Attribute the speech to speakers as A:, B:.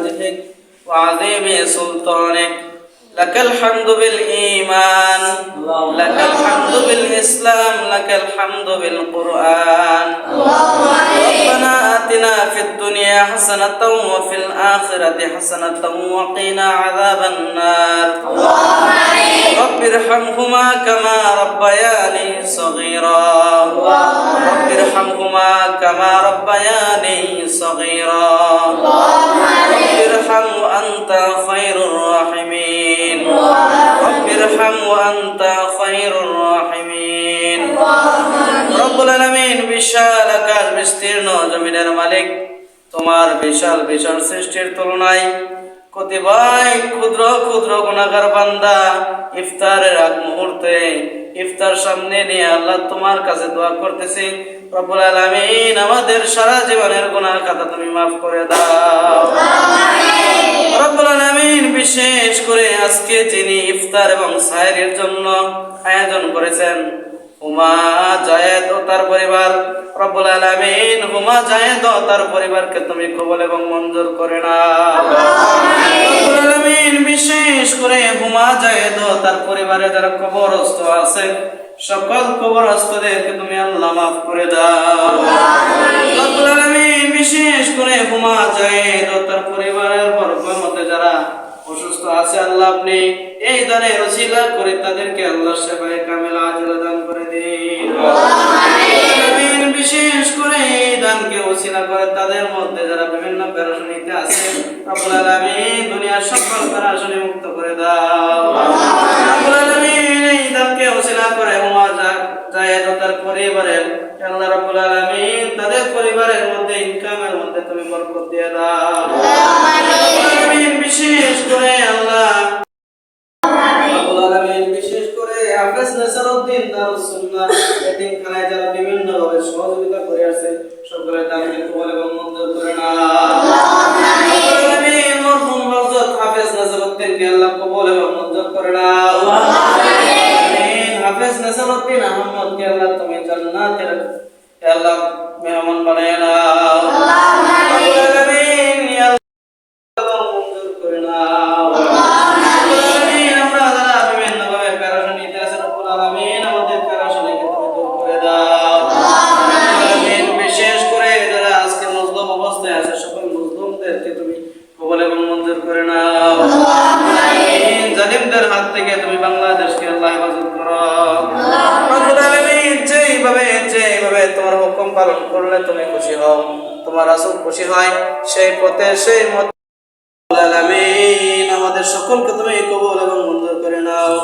A: وجهك وعظيم سلطانك لك الحمد بالإيمان لك الحمد بالإسلام لك الحمد بالقرآن ربنا آتنا في الدنيا حسنة وفي الآخرة حسنة وقنا عذاب النار رب ارحمهما كما ربياني صغيرا رب ارحمهما كما ربياني صغيرا رب ارحم وأنت خير الراحمين رب ارحم وأنت خير الراحمين رب العالمين বিশাল আকাশ বিস্তীর্ণ জমিনের মালিক তোমার বিশাল বিশাল সৃষ্টির তুলনায় কতিপয় ক্ষুদ্র ক্ষুদ্র গুনাহগার বান্দা ইফতারের আগ মুহূর্তে ইফতার সামনে নিয়ে আল্লাহ তোমার কাছে দোয়া করতেছি রব্বুল আলামিন আমাদের সারা জীবনের গুনাহ খাতা তুমি maaf করে দাও রব্বুল আলামিন বিশেষ করে আজকে যিনি ইফতার এবং সাহরির জন্য আয়োজন করেছেন হুমা জায়েদ ও তার পরিবার রব্বুল আলামিন হুমা জায়েদ ও তার পরিবারকে তুমি কবুল এবং মঞ্জুর করে নাও রব্বুল আলামিন বিশেষ করে হুমা জায়েদ ও তার পরিবারে যারা কবরস্থ আছে সকল কবরস্থদেরকে তুমি আল্লাহ maaf করে দাও রব্বুল আলামিন বিশেষ করে হুমা জায়েদ ও তার পরিবারের বরকতের মধ্যে যারা অসুস্থ আছে আল্লাহ আপনি এই দানের ওসিলা করে তাদেরকে আল্লাহ শিফায়ে কামিল আজল দান করে দিন আমিন বিশেষ করে এই দানকে ওসিলা করে তাদের মধ্যে যারা বিভিন্ন পেরেশানিতে আছে রব্বুল আলামিন দুনিয়ার সকল পেরেশানি মুক্ত করে দাও রব্বুল আলামিন এই দানকে ওসিলা করে হুমা জায়েদ ও তার পরিবারের আল্লাহ রব্বুল আলামিন তাদের পরিবারের মধ্যে ইনকামের মধ্যে তুমি বরকত দিয়ে দাও আমিন বিশেষ করে আল্লাহ রব্বুল আলামিন বিশেষ করে হাফেজ নাসরউদ্দিন দারুস সুন্নাহ এতিমখানায় যারা বিভিন্ন ভাবে সহযোগিতা করে আছে সকলের দানকে কবুল এবং মঞ্জুর করে নাও রব্বুল আলামিন মরহুম হযরত হাফেজ নাসরউদ্দিনকে আল্লাহ কবুল এবং মঞ্জুর করে নাও আমিন হাফেজ নাসরউদ্দিন আহমদকে আল্লাহ তুমি জান্নাতের আল্লাহ মেহমান বানায় নাও রব্বুল আলামিন ইয়া আল্লাহ মঞ্জুর করে নাও রব্বুল আলামিন আমরা যারা বিভিন্ন ভাবে পেরেশানিতে আছে রব্বুল আলামিন আমাদের পেরেশানিকে তুমি দূর করে দাও রব্বুল আলামিন বিশেষ করে যারা আজকে মুসলিম অবস্থায় আছে সকল মুসলিমদেরকে তুমি কবুল এবং মঞ্জুর করে নাও রব্বুল আলামিন জালিমদের হাত থেকে তুমি বাংলাদেশকে আল্লাহ হেফাজত করো রব্বুল আলামিন যেভাবে তোমার হুকুম পালন করলে তুমি খুশি হও তোমার রাসূল খুশি হয় সেই পথে সেই মত রব্বুল আলামিন আমাদের সকলকে তুমি কবুল এবং মঞ্জুর করে নাও